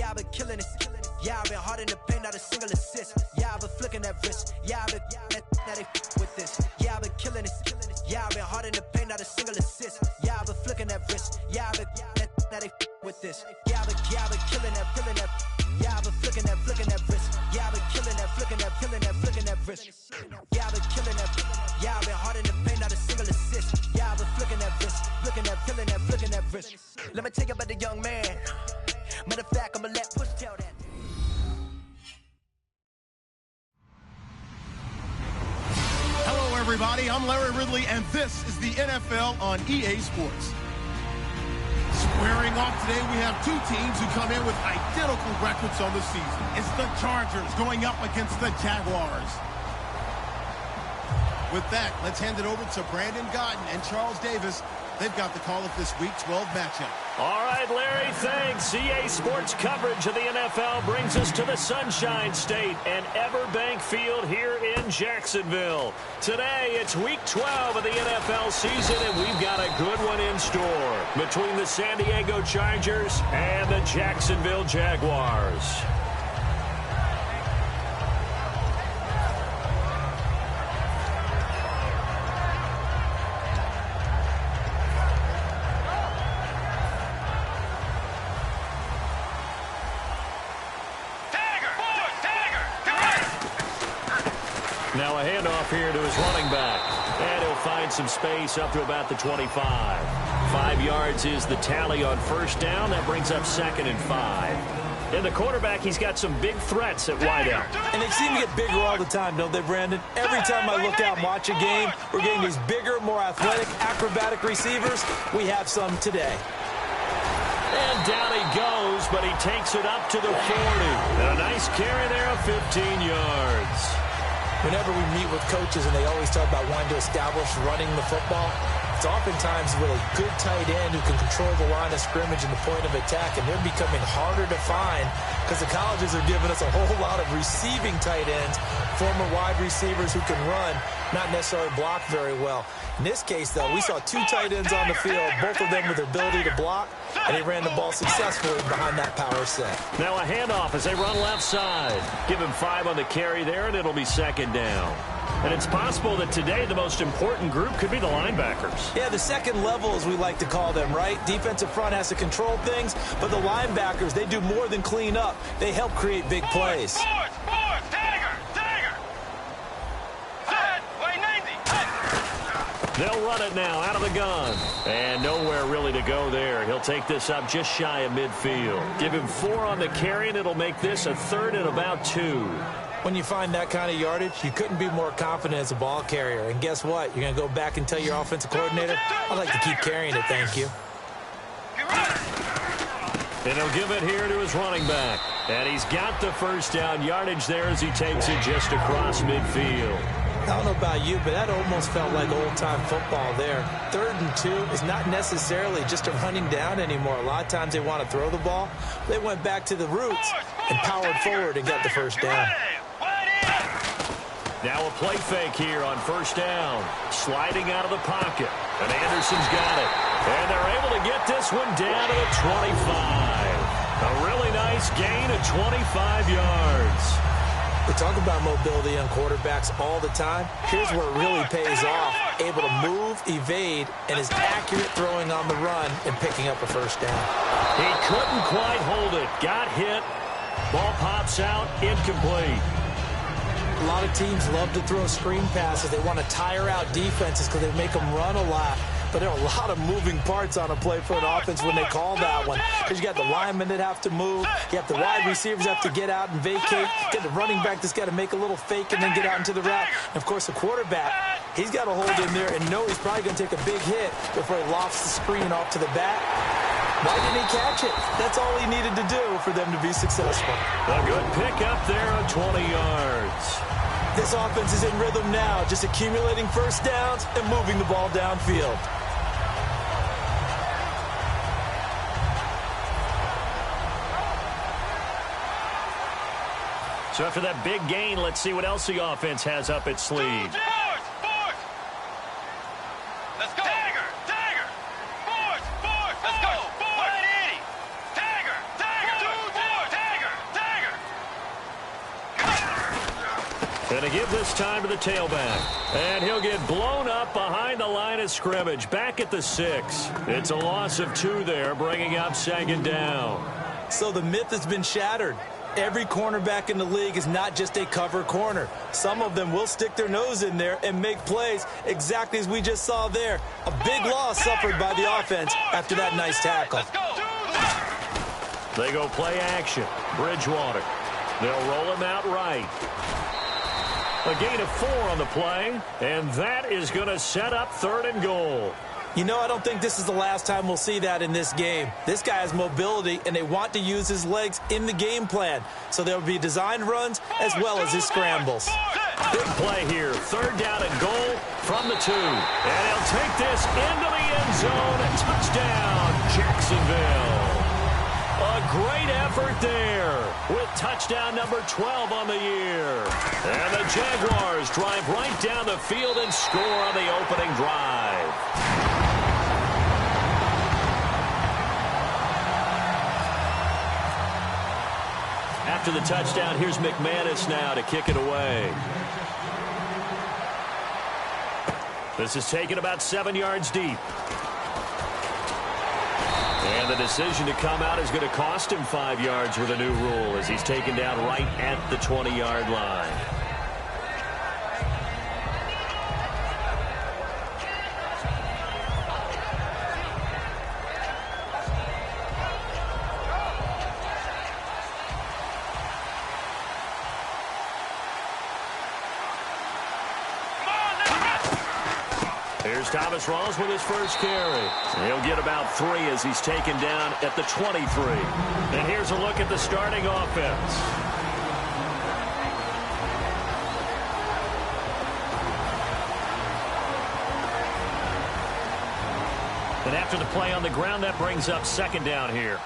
Yeah, I've been killing it. Yeah, I've been hard in the paint, not a single assist. Yeah, I've been flicking that wrist. Yeah, I've been now they with this. Yeah, I've been killing it. Yeah, I've been hard in the paint, not a single assist. Yeah, I've been flicking that wrist. Yeah, I've been now they with this. Yeah, I've been killing that, feeling that. Yeah, I've been flicking that wrist. Yeah, I've been killing that, flicking that wrist. Yeah, I've been killing that. Yeah, I've been hard in the paint, not a single assist. Yeah, I've been flicking that wrist, flicking that wrist. Let me tell you about the young man. Matter of fact, I'ma let Push tell that. Hello, everybody. I'm Larry Ridley, and this is the NFL on EA Sports. Squaring off today, we have two teams who come in with identical records on the season. It's the Chargers going up against the Jaguars. With that, let's hand it over to Brandon Gotten and Charles Davis. They've got the call of this Week 12 matchup. All right, Larry, thanks. EA Sports coverage of the NFL brings us to the Sunshine State and Everbank Field here in Jacksonville. Today, it's Week 12 of the NFL season, and we've got a good one in store between the San Diego Chargers and the Jacksonville Jaguars. Now a handoff here to his running back. And he'll find some space up to about the 25. 5 yards is the tally on first down. That brings up 2nd and 5. And the quarterback, he's got some big threats at wideout. And they seem to get bigger all the time, don't they, Brandon? Every time I look out and watch a game, we're getting these bigger, more athletic, acrobatic receivers. We have some today. And down he goes, but he takes it up to the 40. And a nice carry there of 15 yards. Whenever we meet with coaches and they always talk about wanting to establish running the football, it's oftentimes with a good tight end who can control the line of scrimmage and the point of attack, and they're becoming harder to find because the colleges are giving us a whole lot of receiving tight ends, former wide receivers who can run, not necessarily block very well. In this case, though, we saw 2 tight ends on the field, both of them with the ability to block, and he ran the ball successfully behind that power set. Now a handoff as they run left side. Give him 5 on the carry there, and it'll be 2nd down. And it's possible that today the most important group could be the linebackers. Yeah, the second level, as we like to call them, right? Defensive front has to control things, but the linebackers, they do more than clean up. They help create big plays. They'll run it now out of the gun. And nowhere really to go there. He'll take this up just shy of midfield. Give him 4 on the carry, and it'll make this a 3rd and about 2. When you find that kind of yardage, you couldn't be more confident as a ball carrier. And guess what? You're going to go back and tell your offensive coordinator, I'd like to keep carrying it, thank you. And he'll give it here to his running back. And he's got the first down yardage there as he takes it just across midfield. I don't know about you, but that almost felt like old-time football there. 3rd and 2 is not necessarily just a running down anymore. A lot of times they want to throw the ball. They went back to the roots and powered forward and got the first down. Now a play fake here on first down. Sliding out of the pocket. And Anderson's got it. And they're able to get this one down to the 25. A really nice gain of 25 yards. We talk about mobility on quarterbacks all the time. Here's where it really pays off. Able to move, evade, and is accurate throwing on the run and picking up a first down. He couldn't quite hold it. Got hit. Ball pops out. Incomplete. A lot of teams love to throw screen passes. They want to tire out defenses because they make them run a lot. But there are a lot of moving parts on a play for an offense when they call that one. Because you got the linemen that have to move. You have the wide receivers have to get out and vacate. You got the running back that's got to make a little fake and then get out into the route. And, of course, the quarterback, he's got to hold in there and know he's probably going to take a big hit before he lofts the screen off to the back. Why didn't he catch it? That's all he needed to do for them to be successful. A good pick up there on 20 yards. This offense is in rhythm now, just accumulating first downs and moving the ball downfield. So after that big gain, let's see what else the offense has up its sleeve. Let's go. Dagger. Force. Let's go. 180. Dagger. 2-4. Going to give this time to the tailback. And he'll get blown up behind the line of scrimmage. Back at the 6. It's a loss of 2 there, bringing up 2nd down. So the myth has been shattered. Every cornerback in the league is not just a cover corner. Some of them will stick their nose in there and make plays exactly as we just saw there. A big loss suffered by the offense after that nice tackle. They go play action. Bridgewater. They'll roll him out right. A gain of 4 on the play, and that is going to set up 3rd and goal. You know, I don't think this is the last time we'll see that in this game. This guy has mobility, and they want to use his legs in the game plan. So there will be designed runs as well as his scrambles. Big play here. 3rd down and goal from the 2. And he'll take this into the end zone. A touchdown, Jacksonville. A great effort there with touchdown number 12 on the year. And the Jaguars drive right down the field and score on the opening drive. After the touchdown, here's McManus now to kick it away. This is taken about 7 yards deep. And the decision to come out is going to cost him 5 yards with a new rule as he's taken down right at the 20-yard line. Here's Thomas Rawls with his first carry. He'll get about 3 as he's taken down at the 23. And here's a look at the starting offense. And after the play on the ground, that brings up 2nd down here.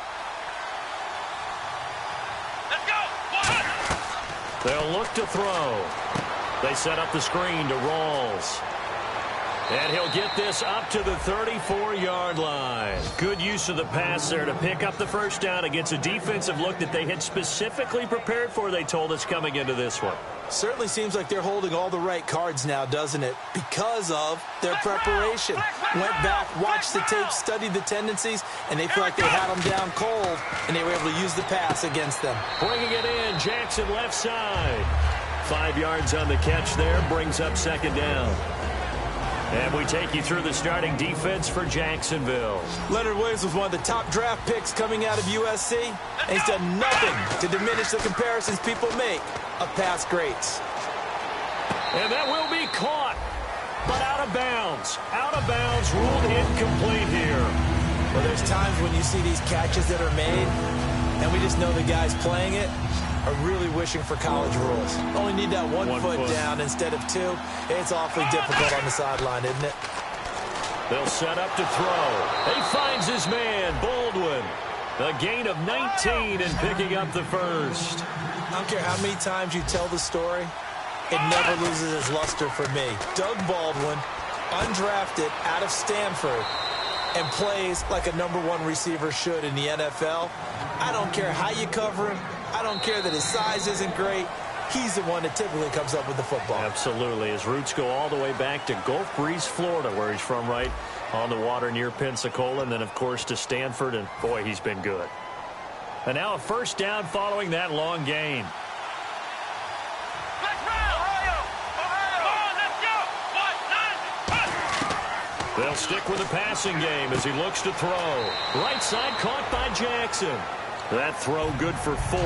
Let's go! They'll look to throw. They set up the screen to Rawls. And he'll get this up to the 34-yard line. Good use of the pass there to pick up the 1st down against a defensive look that they had specifically prepared for, they told us, coming into this one. Certainly seems like they're holding all the right cards now, doesn't it? Because of their preparation. Went back, watched the tape, studied the tendencies, and they feel like they had them down cold, and they were able to use the pass against them. Bringing it in, Jackson left side. 5 yards on the catch there, brings up 2nd down. And we take you through the starting defense for Jacksonville. Leonard Williams was one of the top draft picks coming out of USC, and he's done nothing to diminish the comparisons people make of past greats. And that will be caught, but out of bounds. Out of bounds, ruled incomplete here. Well, there's times when you see these catches that are made, and we just know the guys playing it are really wishing for college rules. Only need that one foot down instead of 2. It's awfully difficult on the sideline, isn't it? They'll set up to throw. He finds his man, Baldwin. A gain of 19 and picking up the 1st. I don't care how many times you tell the story, it never loses its luster for me. Doug Baldwin, undrafted out of Stanford, and plays like a #1 receiver should in the NFL. I don't care how you cover him. I don't care that his size isn't great. He's the one that typically comes up with the football. Absolutely. His roots go all the way back to Gulf Breeze, Florida, where he's from, right on the water near Pensacola, and then, of course, to Stanford, and, boy, he's been good. And now a 1st down following that long gain. They'll stick with the passing game as he looks to throw. Right side caught by Jackson. That throw good for 4.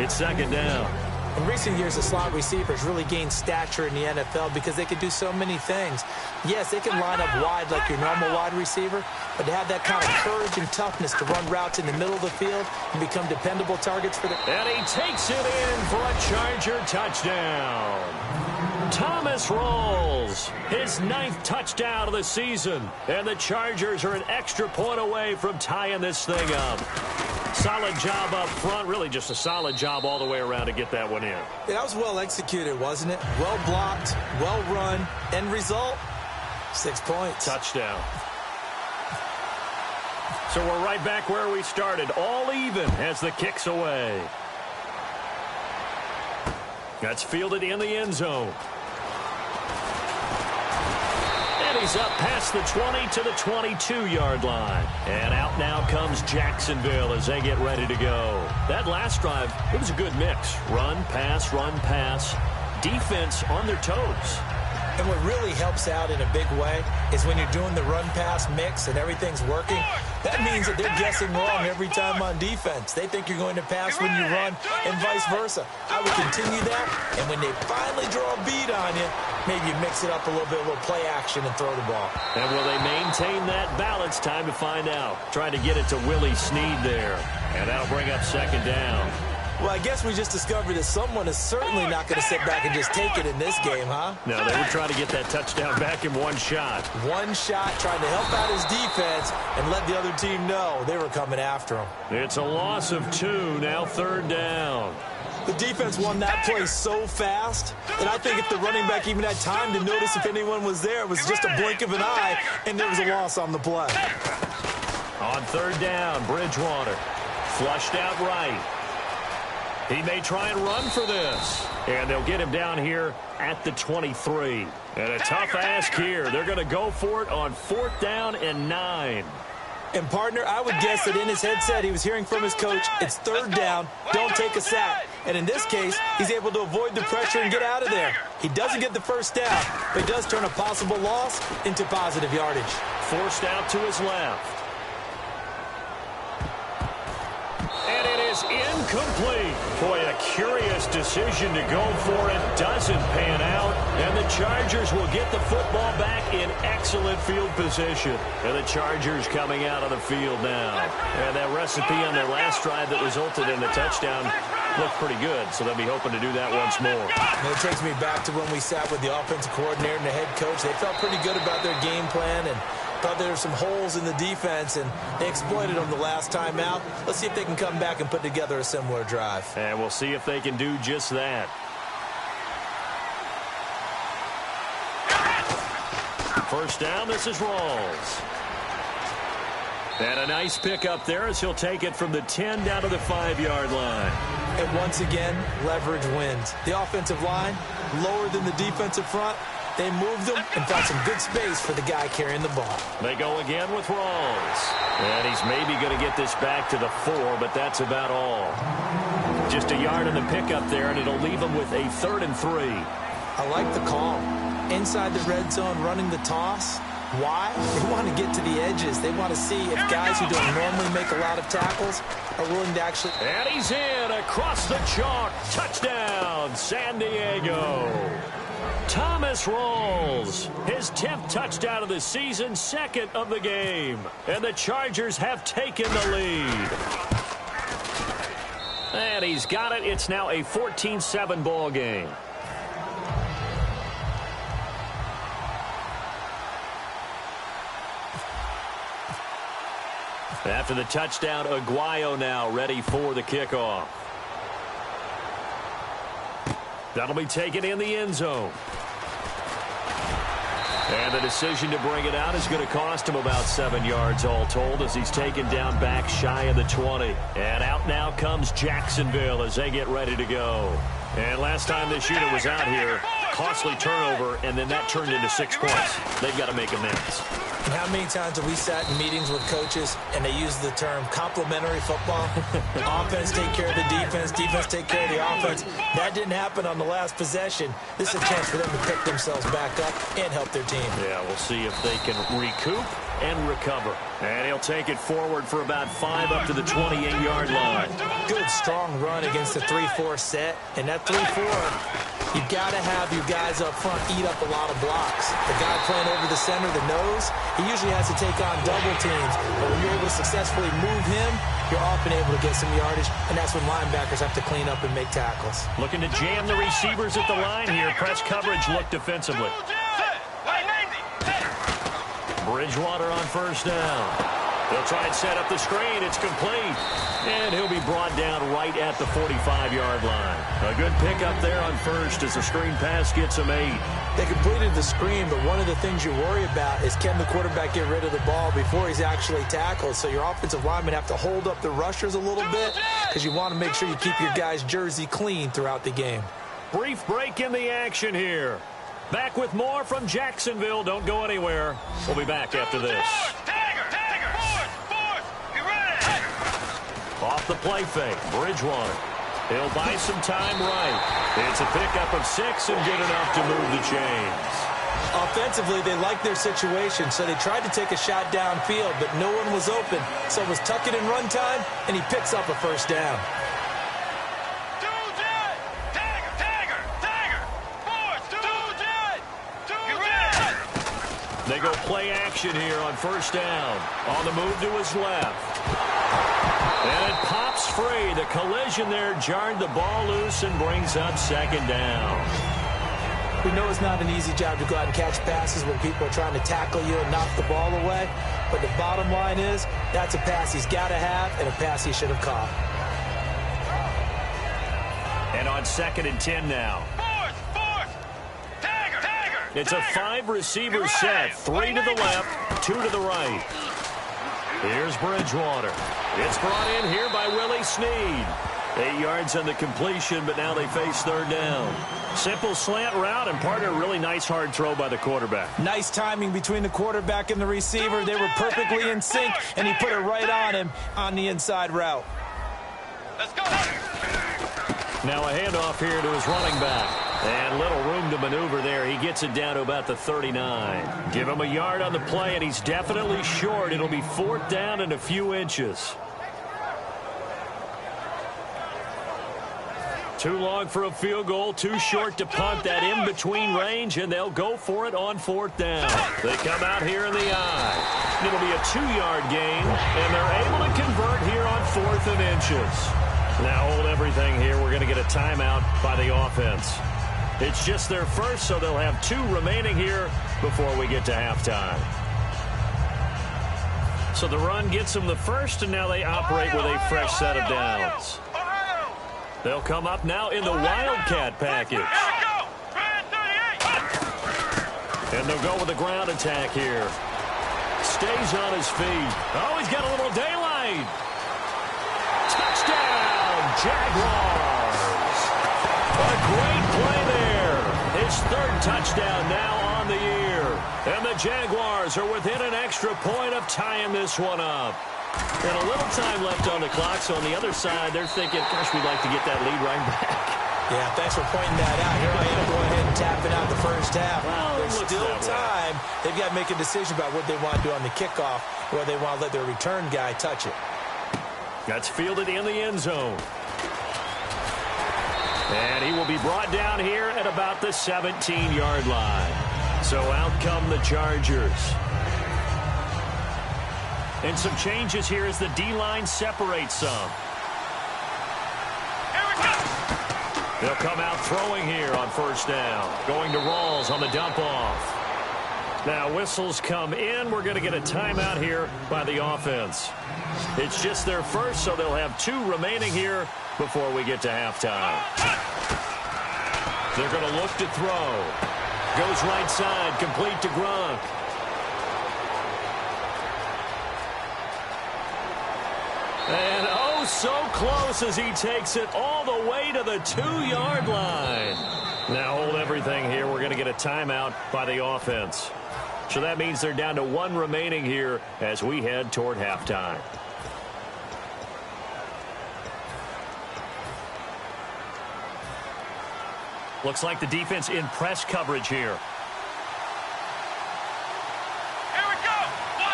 It's 2nd down. In recent years, the slot receivers really gained stature in the NFL because they can do so many things. Yes, they can line up wide like your normal wide receiver, but to have that kind of courage and toughness to run routes in the middle of the field and become dependable targets for the... And he takes it in for a Charger touchdown. Thomas Rawls, his 9th touchdown of the season, and the Chargers are an extra point away from tying this thing up. Solid job up front, really just a solid job all the way around to get that one in. Yeah, that was well executed, wasn't it? Well blocked, well run, end result, 6 points. Touchdown. So we're right back where we started, all even as the kick's away. That's fielded in the end zone. And he's up past the 20 to the 22-yard line. And out now comes Jacksonville as they get ready to go. That last drive, it was a good mix. Run, pass, defense on their toes. And what really helps out in a big way is when you're doing the run-pass mix and everything's working, that means that they're guessing wrong every time on defense. They think you're going to pass when you run and vice versa. I would continue that, and when they finally draw a beat on you, maybe you mix it up a little bit, a little play action and throw the ball. And will they maintain that balance? Time to find out. Trying to get it to Willie Snead there. And that'll bring up second down. Well, I guess we just discovered that someone is certainly not going to sit back and just take it in this game, huh? No, they were trying to get that touchdown back in one shot. One shot, trying to help out his defense and let the other team know they were coming after him. It's a loss of 2, now third down. The defense won that play so fast that I think if the running back even had time to notice if anyone was there, it was just a blink of an eye, and there was a loss on the play. On third down, Bridgewater flushed out right. He may try and run for this. And they'll get him down here at the 23. And a tough ask here. They're going to go for it on 4th down and 9. And, partner, I would guess that in his headset he was hearing from his coach, it's third down, don't take a sack. And in this case, he's able to avoid the pressure and get out of there. He doesn't get the first down, but he does turn a possible loss into positive yardage. Forced out to his left. And it is incomplete. Boy, a curious decision to go for it. Doesn't pan out. And the Chargers will get the football back in excellent field position. And the Chargers coming out of the field now. And that recipe on their last drive that resulted in the touchdown looked pretty good. So they'll be hoping to do that once more. And it takes me back to when we sat with the offensive coordinator and the head coach. They felt pretty good about their game plan and thought there were some holes in the defense, and they exploited them the last time out. Let's see if they can come back and put together a similar drive. And we'll see if they can do just that. First down, this is Rawls. And a nice pickup there as he'll take it from the 10 down to the 5-yard line. And once again, leverage wins. The offensive line, lower than the defensive front. They moved them and found some good space for the guy carrying the ball. They go again with Rawls. And he's maybe going to get this back to the 4, but that's about all. Just a yard in the pickup there, and it'll leave him with a 3rd and 3. I like the call. Inside the red zone, running the toss. Why? They want to get to the edges. They want to see if guys who don't normally make a lot of tackles are willing to actually... And he's in across the chalk. Touchdown, San Diego. Thomas Rawls, his 10th touchdown of the season, 2nd of the game. And the Chargers have taken the lead. And he's got it. It's now a 14-7 ball game. After the touchdown, Aguayo now ready for the kickoff. That'll be taken in the end zone. And the decision to bring it out is going to cost him about 7 yards all told as he's taken down back shy of the 20. And out now comes Jacksonville as they get ready to go. And last time this unit was out here, costly turnover, and then that turned into 6 points. They've got to make amends. And how many times have we sat in meetings with coaches and they use the term complementary football? Offense take care of the defense, defense take care of the offense. That didn't happen on the last possession. This is a chance for them to pick themselves back up and help their team. Yeah, we'll see if they can recoup and recover. And he'll take it forward for about 5 up to the 28-yard line. Good, strong run against the 3-4 set. And that 3-4, you've got to have your guys up front eat up a lot of blocks. The guy playing over the center, the nose, he usually has to take on double teams. But when you're able to successfully move him, you're often able to get some yardage, and that's when linebackers have to clean up and make tackles. Looking to jam the receivers at the line here. Press coverage look defensively. Bridgewater on first down. They'll try and set up the screen. It's complete. And he'll be brought down right at the 45-yard line. A good pickup there on first as the screen pass gets him 8. They completed the screen, but one of the things you worry about is can the quarterback get rid of the ball before he's actually tackled? So your offensive linemen have to hold up the rushers a little bit because you want to make sure you keep your guy's jersey clean throughout the game. brief break in the action here. Back with more from Jacksonville. Don't go anywhere. We'll be back after this. Off the play fake, Bridgewater. He'll buy some time right. It's a pickup of 6 and good enough to move the chains. Offensively, they liked their situation, so they tried to take a shot downfield, but no one was open. So it was tuck it in run time, and he picks up a first down. They go play action here on first down. On the move to his left. And it pops free. The collision there jarred the ball loose and brings up second down. We know it's not an easy job to go out and catch passes when people are trying to tackle you and knock the ball away. But the bottom line is, that's a pass he's got to have and a pass he should have caught. And on 2nd and 10 now. It's a 5-receiver set. 3 to the left, 2 to the right. Here's Bridgewater. It's brought in here by Willie Snead. 8 yards on the completion, but now they face third down. Simple slant route, and part of a really nice hard throw by the quarterback. Nice timing between the quarterback and the receiver. They were perfectly in sync, and he put it right on him on the inside route. Let's go. Now a handoff here to his running back. And little room to maneuver there. He gets it down to about the 39. Give him a yard on the play, and he's definitely short. It'll be 4th down and a few inches. Too long for a field goal, too short to punt. That in-between range, and they'll go for it on 4th down. They come out here in the eye. It'll be a 2-yard gain, and they're able to convert here on 4th and inches. Now hold everything here. We're going to get a timeout by the offense. It's just their first, so they'll have 2 remaining here before we get to halftime. So the run gets them the first, and now they operate with a fresh set of downs. They'll come up now in the Wildcat package. And they'll go with the ground attack here. Stays on his feet. Oh, he's got a little daylight. Touchdown, Jaguars. A great play there. His 3rd touchdown now on the year. And the Jaguars are within an extra point of tying this one up. And a little time left on the clock, so on the other side, they're thinking, gosh, we'd like to get that lead right back. Yeah, thanks for pointing that out. Here I am going ahead and tapping out the first half. Well, there's still time. They've got to make a decision about what they want to do on the kickoff, whether they want to let their return guy touch it. That's fielded in the end zone. And he will be brought down here at about the 17-yard line. So out come the Chargers. And some changes here as the D-line separates some. Here we go. They'll come out throwing here on first down. Going to Rawls on the dump-off. Now whistles come in. We're going to get a timeout here by the offense. It's just their first, so they'll have 2 remaining here before we get to halftime. They're going to look to throw. Goes right side, complete to Gronk. And oh, so close as he takes it all the way to the 2-yard line. Now hold everything here. We're going to get a timeout by the offense. So that means they're down to 1 remaining here as we head toward halftime. Looks like the defense in press coverage here. Here we go. 1-0.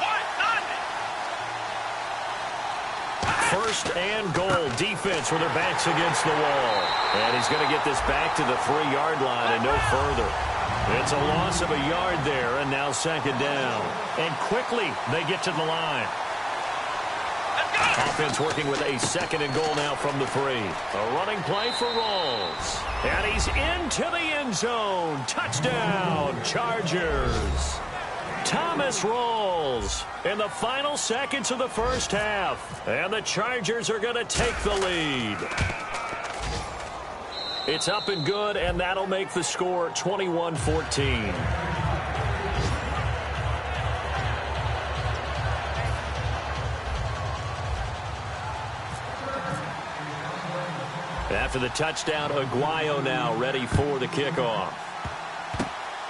1-0. First and goal. Defense with their backs against the wall. And he's going to get this back to the 3-yard line and no further. It's a loss of a yard there, and now second down. And quickly they get to the line. Offense working with a 2nd and goal now from the 3. A running play for Rawls. And he's into the end zone. Touchdown, Chargers. Thomas Rawls in the final seconds of the first half. And the Chargers are going to take the lead. It's up and good, and that'll make the score 21-14. After the touchdown, Aguayo now ready for the kickoff.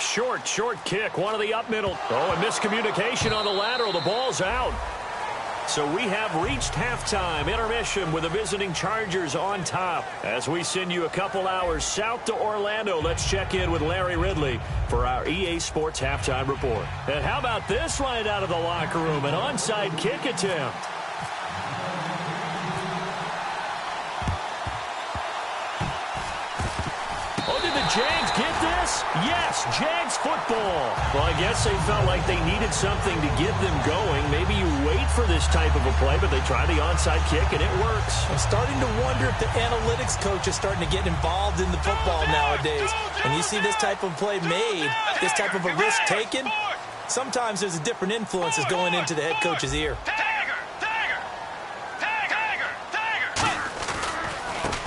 Short kick, one of the up middle. Oh, and miscommunication on the lateral. The ball's out. So we have reached halftime intermission with the visiting Chargers on top. As we send you a couple hours south to Orlando, let's check in with Larry Ridley for our EA Sports halftime report. And how about this right out of the locker room? An onside kick attempt. Jags get this? Yes, Jags football. Well, I guess they felt like they needed something to get them going. Maybe you wait for this type of a play, but they try the onside kick, and it works. I'm starting to wonder if the analytics coach is starting to get involved in the football nowadays. When you see this type of play made, this type of a risk taken, sometimes there's a different influences going into the head coach's ear.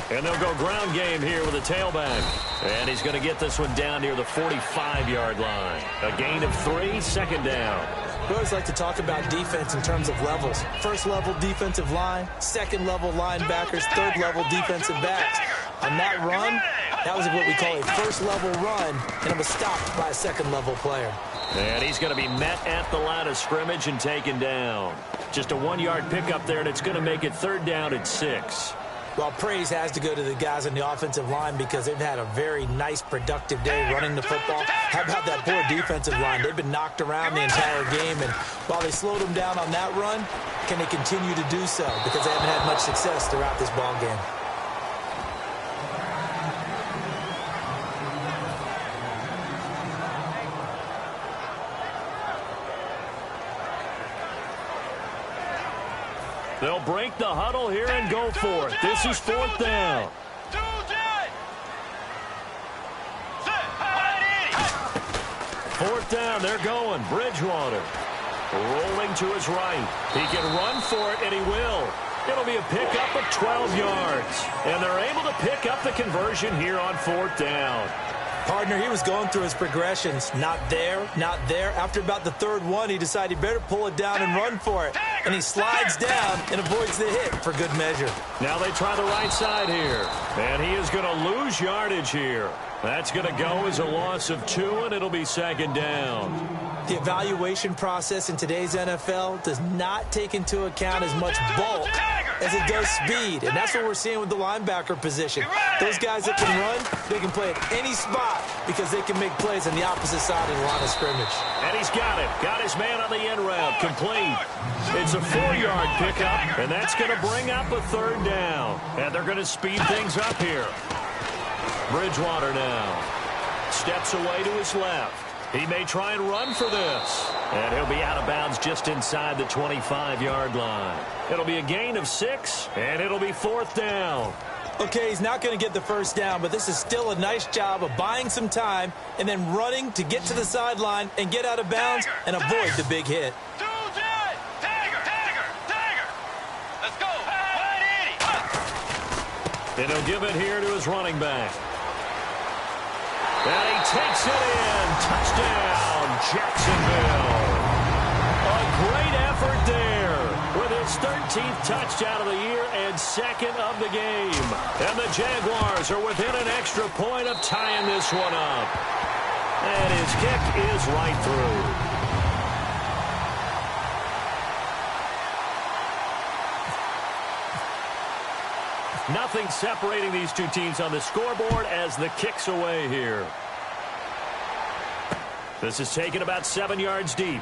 And they'll go ground game here with a tailback. And he's going to get this one down near the 45-yard line. A gain of 3, second down. We always like to talk about defense in terms of levels. First-level defensive line, second-level linebackers, third-level defensive backs. On that run, that was what we call a first-level run, and it was stopped by a second-level player. And he's going to be met at the line of scrimmage and taken down. Just a 1-yard pickup there, and it's going to make it third down at 6. Well, praise has to go to the guys on the offensive line because they've had a very nice, productive day running the football. How about that poor defensive line? They've been knocked around the entire game, and while they slowed them down on that run, can they continue to do so? Because they haven't had much success throughout this ball game. They'll break the huddle here and go for it. This is fourth down. Fourth down, they're going. Bridgewater rolling to his right. He can run for it, and he will. It'll be a pickup of 12 yards. And they're able to pick up the conversion here on fourth down. Partner, he was going through his progressions. Not there, not there. After about the third one, he decided he better pull it down and run for it. And he slides down and avoids the hit for good measure. Now they try the right side here. And he is going to lose yardage here. That's going to go as a loss of 2, and it'll be second down. The evaluation process in today's NFL does not take into account as much bulk as it does speed. And that's what we're seeing with the linebacker position. Those guys that can run, they can play at any spot because they can make plays on the opposite side of the line of scrimmage. And he's got it. Got his man on the end route. Complete. It's a 4-yard pickup, and that's going to bring up a third down. And they're going to speed things up here. Bridgewater now steps away to his left. He may try and run for this. And he'll be out of bounds just inside the 25-yard line. It'll be a gain of 6, and it'll be fourth down. Okay, he's not going to get the first down, but this is still a nice job of buying some time and then running to get to the sideline and get out of bounds and avoid the big hit. Let's go. And he'll give it here to his running back. And he takes it in. Touchdown, Jacksonville. A great effort there with his 13th touchdown of the year and second of the game. And the Jaguars are within an extra point of tying this one up. And his kick is right through. Nothing separating these two teams on the scoreboard as the kick's away here. This is taken about 7 yards deep.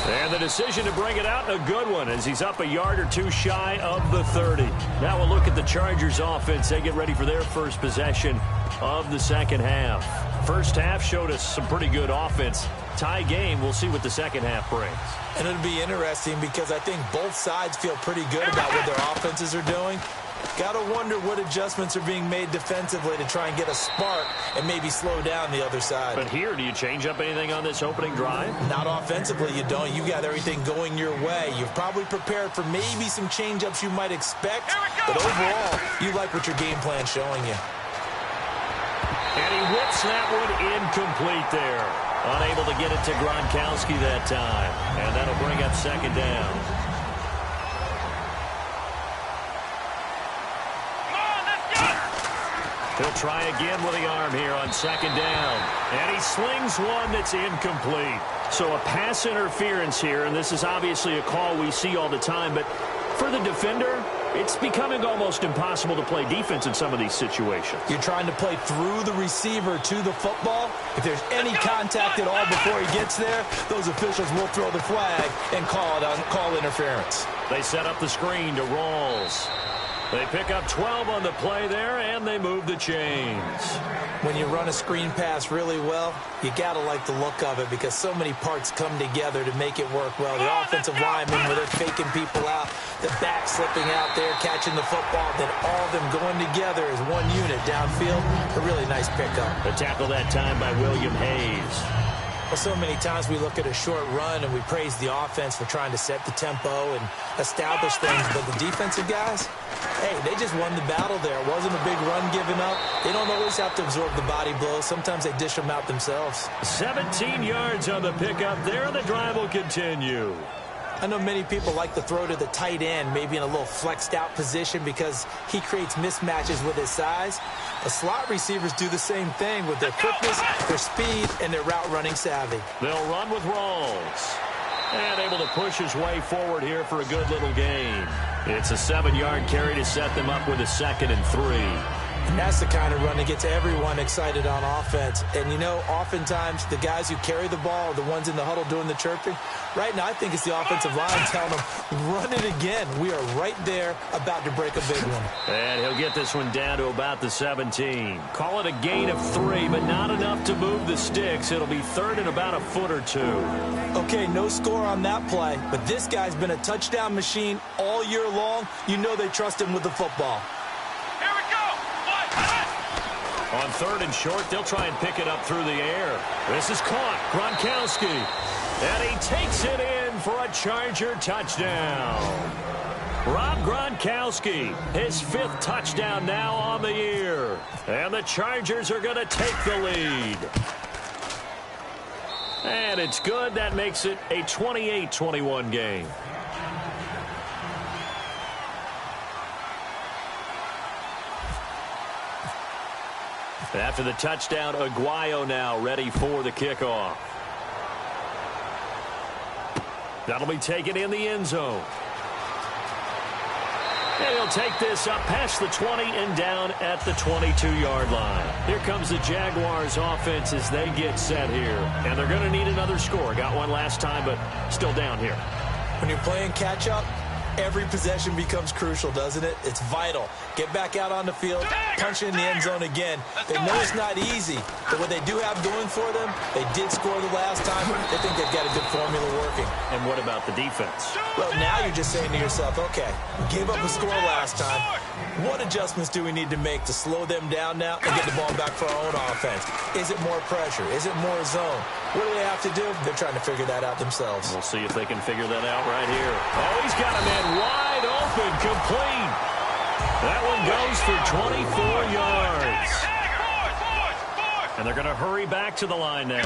And the decision to bring it out, a good one, as he's up a yard or two shy of the 30. Now we'll look at the Chargers offense. They get ready for their first possession of the second half. First half showed us some pretty good offense. Tie game, we'll see what the second half brings. And it'll be interesting because I think both sides feel pretty good about what their offenses are doing. Got to wonder what adjustments are being made defensively to try and get a spark and maybe slow down the other side. But here, do you change up anything on this opening drive? Not offensively, you don't. You got everything going your way. You've probably prepared for maybe some change-ups you might expect. But overall, you like what your game plan's showing you. And he whips that one incomplete there. Unable to get it to Gronkowski that time. And that'll bring up second down. He'll try again with the arm here on second down. And he slings one that's incomplete. So a pass interference here, and this is obviously a call we see all the time, but for the defender, it's becoming almost impossible to play defense in some of these situations. You're trying to play through the receiver to the football. If there's any contact at all before he gets there, those officials will throw the flag and call interference. They set up the screen to Rawls. They pick up 12 on the play there, and they move the chains. When you run a screen pass really well, you got to like the look of it because so many parts come together to make it work well. The offensive linemen, where they're faking people out, the back slipping out there, catching the football, then all of them going together as one unit downfield. A really nice pickup. The tackle that time by William Hayes. Well, so many times we look at a short run and we praise the offense for trying to set the tempo and establish things, but the defensive guys, hey, they just won the battle there. It wasn't a big run given up. They don't always have to absorb the body blows. Sometimes they dish them out themselves. 17 yards on the pickup there. The drive will continue. I know many people like to throw to the tight end, maybe in a little flexed out position because he creates mismatches with his size. The slot receivers do the same thing with their quickness, their speed, and their route running savvy. They'll run with Rawls. And able to push his way forward here for a good little gain. It's a 7-yard carry to set them up with a 2nd and 3. And that's the kind of run that gets everyone excited on offense. And, you know, oftentimes the guys who carry the ball are the ones in the huddle doing the chirping. Right now, I think it's the offensive line telling them, run it again. We are right there about to break a big one. And he'll get this one down to about the 17. Call it a gain of 3, but not enough to move the sticks. It'll be 3rd and about a foot or 2. Okay, no score on that play, but this guy's been a touchdown machine all year long. You know they trust him with the football. Here we go. On 3rd and short, they'll try and pick it up through the air. This is caught. Gronkowski. And he takes it in for a Charger touchdown. Rob Gronkowski, his 5th touchdown now on the year. And the Chargers are going to take the lead. And it's good. That makes it a 28-21 game. After the touchdown, Aguayo now ready for the kickoff. That'll be taken in the end zone. And he'll take this up past the 20 and down at the 22-yard line. Here comes the Jaguars offense as they get set here. And they're going to need another score. Got one last time, but still down here. When you're playing catch-up, every possession becomes crucial, doesn't it? It's vital. Get back out on the field, punch it in the end zone again. They know it's not easy, but what they do have going for them, they did score the last time. They think they've got a good formula working. And what about the defense? Well, now you're just saying to yourself, okay, we gave up a score last time. What adjustments do we need to make to slow them down now and get the ball back for our own offense? Is it more pressure? Is it more zone? What do they have to do? They're trying to figure that out themselves. We'll see if they can figure that out right here. Oh, he's got a man wide open, complete. That one goes for 24 yards. And they're going to hurry back to the line now.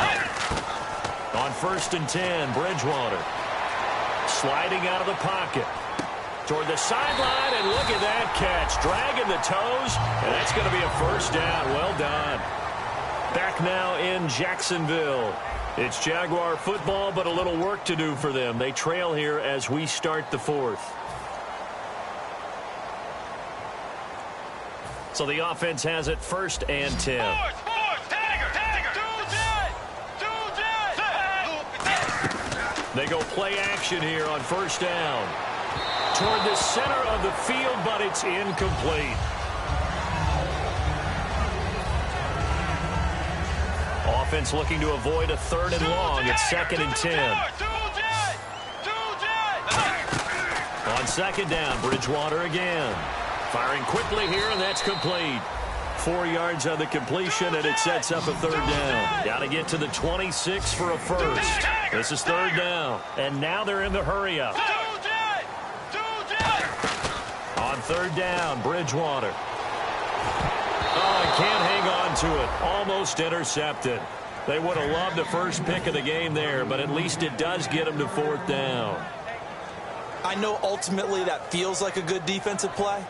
On 1st and 10, Bridgewater. Sliding out of the pocket. Toward the sideline, and look at that catch. Dragging the toes, and that's going to be a 1st down. Well done. Back now in Jacksonville. It's Jaguar football, but a little work to do for them. They trail here as we start the 4th. So the offense has it 1st and 10. They go play action here on 1st down. Toward the center of the field, but it's incomplete. Offense looking to avoid a 3rd and long. It's 2nd and 10. On 2nd down, Bridgewater again. Firing quickly here, and that's complete. 4 yards on the completion, and it sets up a 3rd down. Got to get to the 26 for a 1st. This is 3rd down, and now they're in the hurry-up. On 3rd down, Bridgewater. Oh, he can't hang on to it. Almost intercepted. They would have loved the first pick of the game there, but at least it does get them to 4th down. I know ultimately that feels like a good defensive play,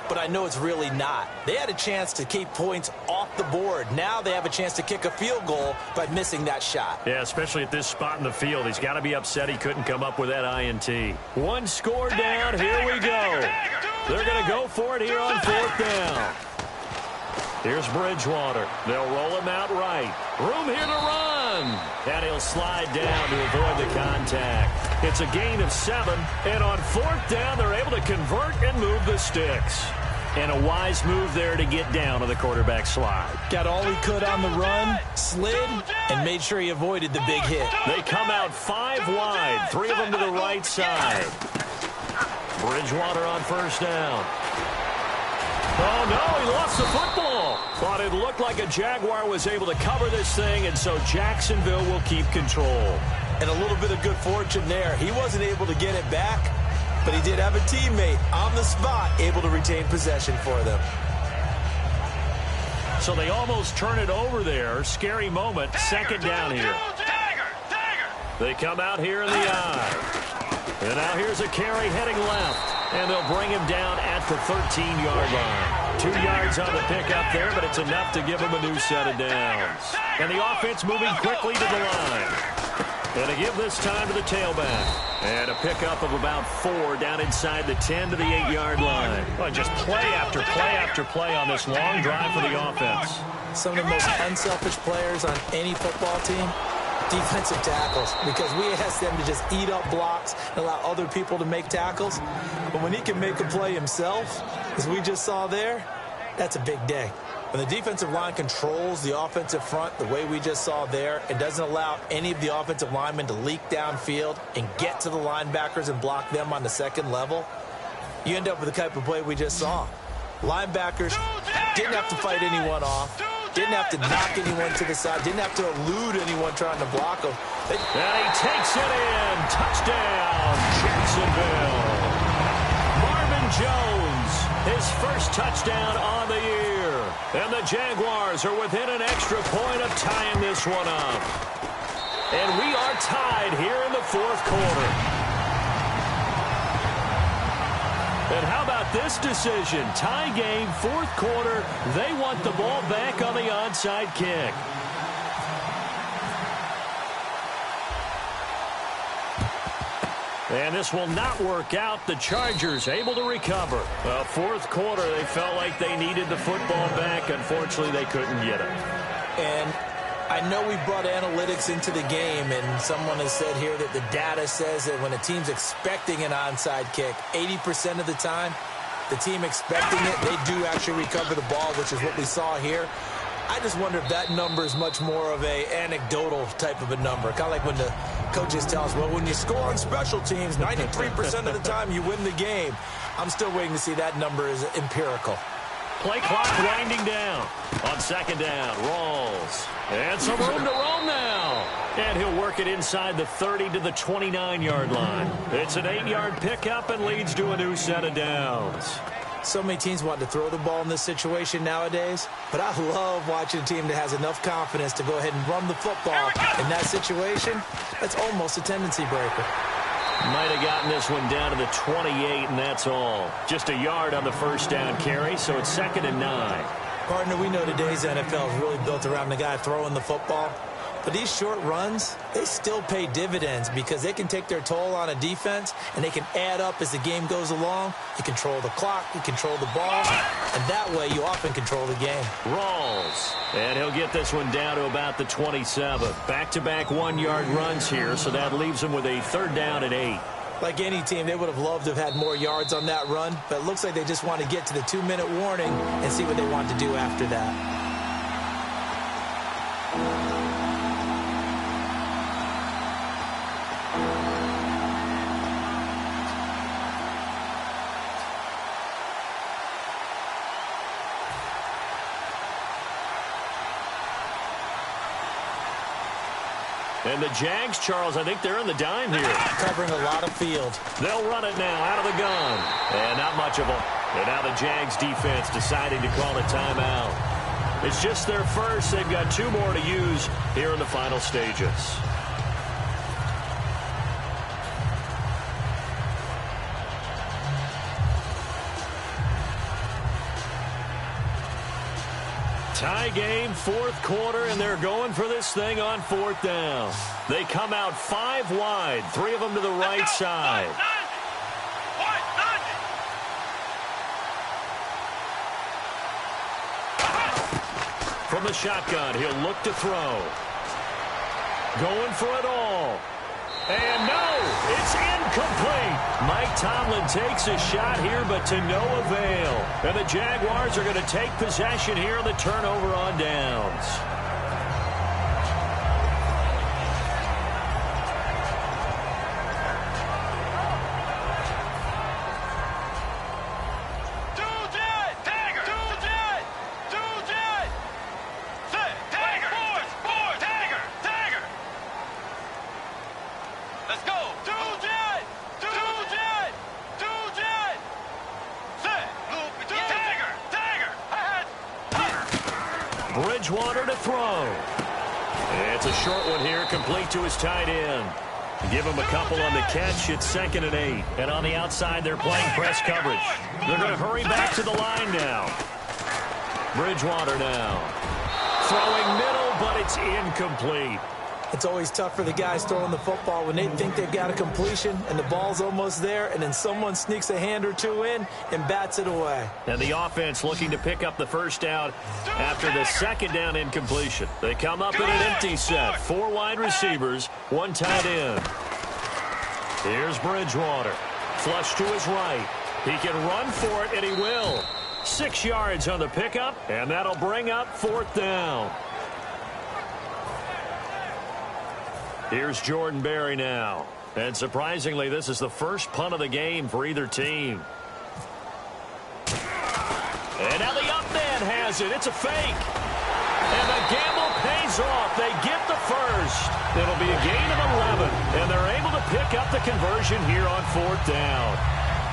but I know it's really not. They had a chance to keep points off the board. Now they have a chance to kick a field goal by missing that shot. Yeah, especially at this spot in the field. He's got to be upset he couldn't come up with that INT. One score down. Here we go. They're going to go for it here on 4th down. Here's Bridgewater. They'll roll him out right. Room here to run. And he'll slide down to avoid the contact. It's a gain of 7. And on 4th down, they're able to convert and move the sticks. And a wise move there to get down to the quarterback slide. Got all he could on the run, slid, and made sure he avoided the big hit. They come out 5 wide, 3 of them to the right side. Bridgewater on 1st down. Oh, no, he lost the football. But it looked like a Jaguar was able to cover this thing, and so Jacksonville will keep control. And a little bit of good fortune there. He wasn't able to get it back, but he did have a teammate on the spot able to retain possession for them. So they almost turn it over there. Scary moment. 2nd down here. They come out here in the eye. And now here's a carry heading left. And they'll bring him down at the 13-yard line. 2 yards on the pickup there, but it's enough to give him a new set of downs. And the offense moving quickly to the line. And to give this time to the tailback. And a pickup of about 4 down inside the 10 to the 8-yard line. Well, just play after play after play on this long drive for the offense. Some of the most unselfish players on any football team, defensive tackles, because we ask them to just eat up blocks and allow other people to make tackles. But when he can make a play himself, as we just saw there, that's a big day. When the defensive line controls the offensive front the way we just saw there, it doesn't allow any of the offensive linemen to leak downfield and get to the linebackers and block them on the 2nd level, you end up with the type of play we just saw. Linebackers didn't have to fight anyone off, didn't have to knock anyone to the side, didn't have to elude anyone trying to block them. And he takes it in. Touchdown, Jacksonville. Marvin Jones, his first touchdown on the year. And the Jaguars are within an extra point of tying this one up. And we are tied here in the 4th quarter. And how about this decision? Tie game, 4th quarter. They want the ball back on the onside kick. And this will not work out. The Chargers able to recover. 4th quarter, they felt like they needed the football back. Unfortunately, they couldn't get it. And I know we brought analytics into the game, and someone has said here that the data says that when a team's expecting an onside kick, 80% of the time, the team expecting it, they do actually recover the ball, which is what we saw here. I just wonder if that number is much more of a anecdotal type of a number. Kind of like when the coaches tell us, well, when you score on special teams, 93% of the time you win the game. I'm still waiting to see that number is empirical. Play clock winding down. On 2nd down, Rawls. And some room to roam now. And he'll work it inside the 30 to the 29-yard line. It's an 8-yard pickup and leads to a new set of downs. So many teams want to throw the ball in this situation nowadays, but I love watching a team that has enough confidence to go ahead and run the football. In that situation, that's almost a tendency breaker. Might have gotten this one down to the 28, and that's all. Just a yard on the 1st down carry, so it's 2nd and 9. Partner, we know today's NFL is really built around the guy throwing the football. But these short runs, they still pay dividends because they can take their toll on a defense, and they can add up as the game goes along. You control the clock, you control the ball, and that way you often control the game. Rawls, and he'll get this one down to about the 27. Back-to-back 1-yard runs here, so that leaves him with a 3rd down and 8. Like any team, they would have loved to have had more yards on that run, but it looks like they just want to get to the 2-minute warning and see what they want to do after that. And the Jags, Charles, I think they're in the dime here. Covering a lot of field. They'll run it now out of the gun. And not much of a. And now the Jags defense deciding to call a timeout. It's just their first. They've got 2 more to use here in the final stages. Tie game, fourth quarter, and they're going for this thing on fourth down. They come out 5 wide, 3 of them to the right side. From the shotgun, he'll look to throw. Going for it all. And no, it's incomplete. Mike Tomlin takes a shot here, but to no avail. And the Jaguars are going to take possession here on the turnover on downs. Bridgewater to throw. It's a short one here, complete to his tight end. Give him a couple on the catch. It's 2nd and 8. And on the outside, they're playing press coverage. They're going to hurry back to the line now. Bridgewater now. Throwing middle, but it's incomplete. It's always tough for the guys throwing the football when they think they've got a completion and the ball's almost there, and then someone sneaks a hand or two in and bats it away. And the offense looking to pick up the first down after the 2nd down incompletion. They come up in an empty set. 4 wide receivers, 1 tight end. Here's Bridgewater. Flush to his right. He can run for it, and he will. 6 yards on the pickup, and that'll bring up 4th down. Here's Jordan Berry now. And surprisingly, this is the first punt of the game for either team. And now the up man has it. It's a fake. And the gamble pays off. They get the first. It'll be a gain of 11. And they're able to pick up the conversion here on 4th down.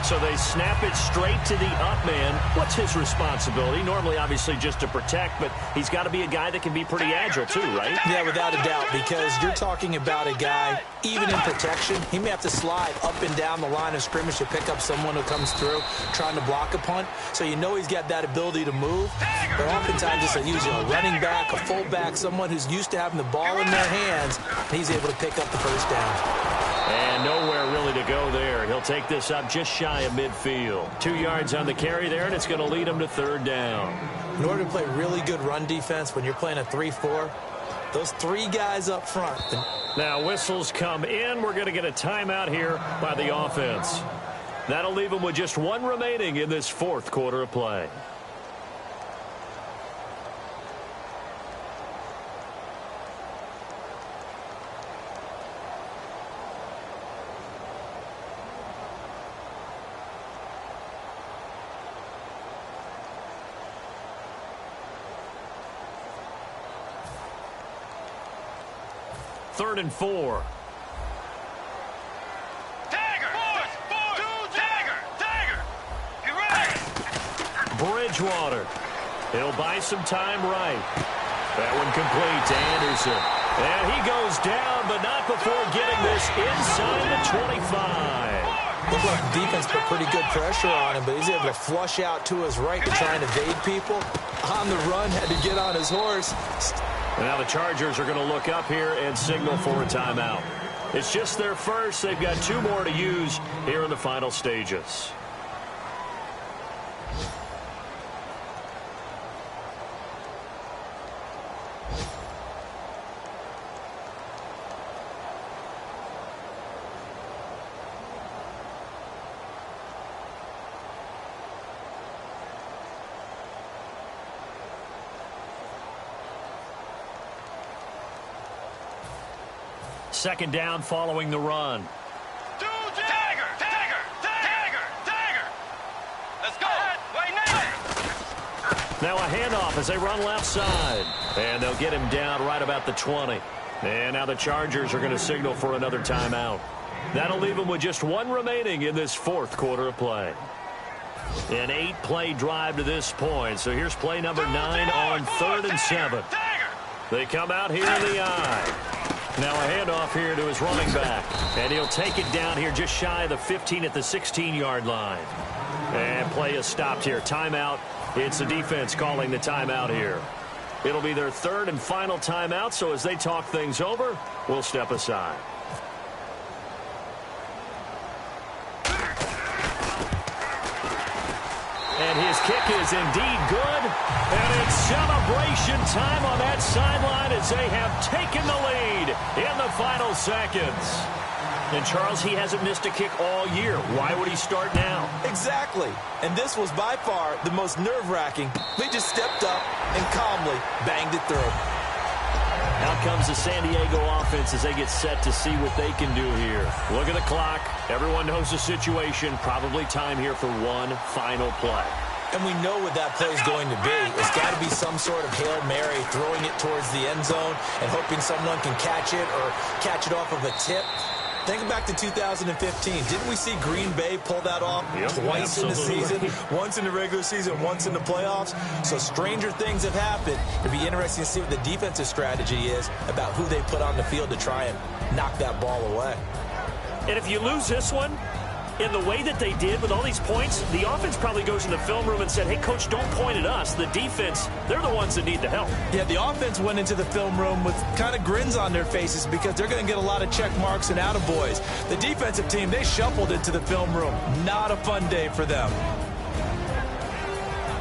So they snap it straight to the up man. What's his responsibility? Normally, obviously, just to protect, but he's got to be a guy that can be pretty agile too, right? Yeah, without a doubt, because you're talking about a guy, even in protection, he may have to slide up and down the line of scrimmage to pick up someone who comes through trying to block a punt. So you know he's got that ability to move. But oftentimes it's a running back, a fullback, someone who's used to having the ball in their hands, and he's able to pick up the first down. And nowhere really to go there. He'll take this up just shy of midfield. 2 yards on the carry there, and it's going to lead him to 3rd down. In order to play really good run defense when you're playing a 3-4, those 3 guys up front. Now whistles come in. We're going to get a timeout here by the offense. That'll leave them with just 1 remaining in this 4th quarter of play. Third and 4. Dagger! Dagger! You ready? Bridgewater. He'll buy some time right. That one complete to Anderson. And he goes down, but not before getting this inside the 25. Looked like the defense put pretty good pressure on him, but he's able to flush out to his right to try and evade people. On the run, had to get on his horse. And now the Chargers are going to look up here and signal for a timeout. It's just their first. They've got 2 more to use here in the final stages. Second down following the run. Dagger! Let's go! Now a handoff as they run left side. And they'll get him down right about the 20. And now the Chargers are going to signal for another timeout. That'll leave them with just 1 remaining in this 4th quarter of play. An 8-play drive to this point. So here's play number 9 on 3rd and 7. They come out here in the eye. Now a handoff here to his running back. And he'll take it down here just shy of the 15 at the 16-yard line. And play is stopped here. Timeout. It's the defense calling the timeout here. It'll be their third and final timeout, so as they talk things over, we'll step aside. And his kick is indeed good. And it's celebration time on that sideline as they have taken the lead in the final seconds. And Charles, he hasn't missed a kick all year. Why would he start now? Exactly. And this was by far the most nerve-wracking. They just stepped up and calmly banged it through. Out comes the San Diego offense as they get set to see what they can do here. Look at the clock. Everyone knows the situation. Probably time here for one final play. And we know what that play is going to be. It's got to be some sort of Hail Mary, throwing it towards the end zone and hoping someone can catch it or catch it off of a tip. Think back to 2015. Didn't we see Green Bay pull that off twice in the season? Once in the regular season, once in the playoffs. So stranger things have happened. It'd be interesting to see what the defensive strategy is about who they put on the field to try and knock that ball away. And if you lose this one, in the way that they did with all these points, the offense probably goes in the film room and said, hey, coach, don't point at us. The defense, they're the ones that need the help. Yeah, the offense went into the film room with kind of grins on their faces because they're going to get a lot of check marks and attaboys. The defensive team, they shuffled into the film room. Not a fun day for them.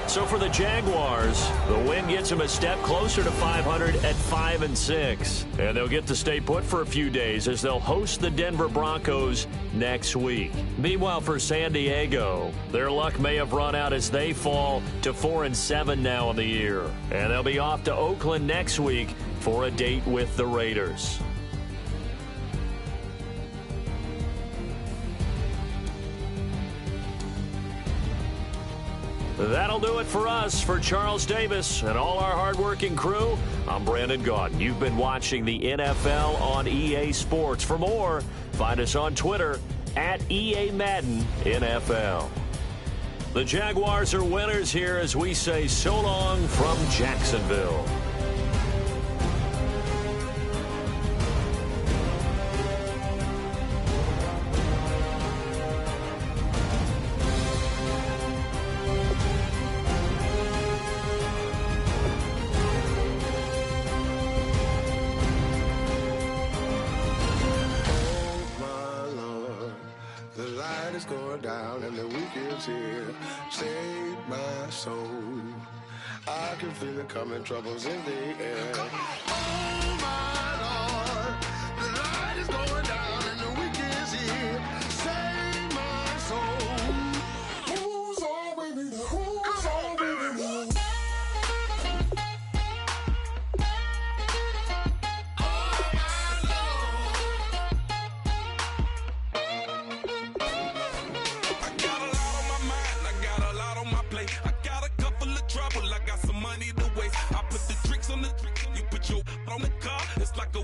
So for the Jaguars, the win gets them a step closer to 500 at 5-6. And they'll get to stay put for a few days as they'll host the Denver Broncos next week. Meanwhile, for San Diego, their luck may have run out as they fall to 4-7 now in the year. And they'll be off to Oakland next week for a date with the Raiders. That'll do it for us. For Charles Davis and all our hardworking crew, I'm Brandon Gaudin. You've been watching the NFL on EA Sports. For more, find us on Twitter at EA Madden NFL. The Jaguars are winners here as we say so long from Jacksonville. Going down and the weekend's here. Save my soul. I can feel it coming, troubles in the air. Oh my Lord, the light is going down and the weekend's here. Save my soul. Who's on with me? Who's on with me? I got some money to waste. I put the drinks on the, you put your on the car. It's like a